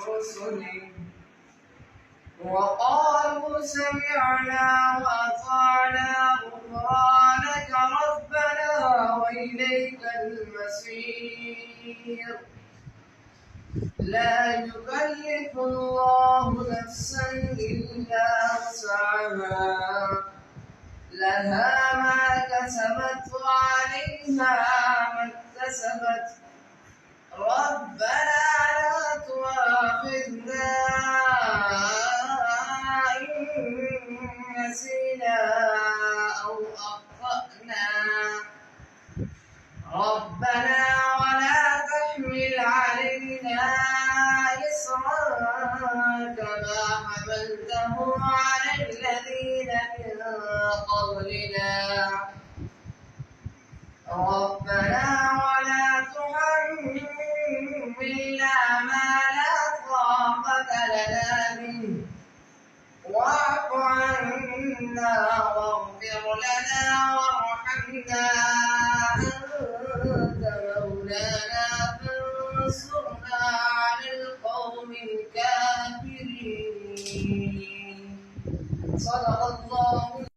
رسله وقالوا سمعنا وأطعنا غفرانك ربنا وإليك المصير لا يكلف الله نفسا إلا وسعها لها ما كسبت وعليها ما اكتسبت ربنا لا تؤاخذنا إن نسينا أو أخطأنا ربنا ولا تحمل علينا إصرا كما حملته على الذين من قبلنا ربنا ولا تحملنا ما لا طاقة لنا به واعف عنا واغفر لنا وارحمنا أنت مولانا فانصرنا على القوم الكافرين صدق الله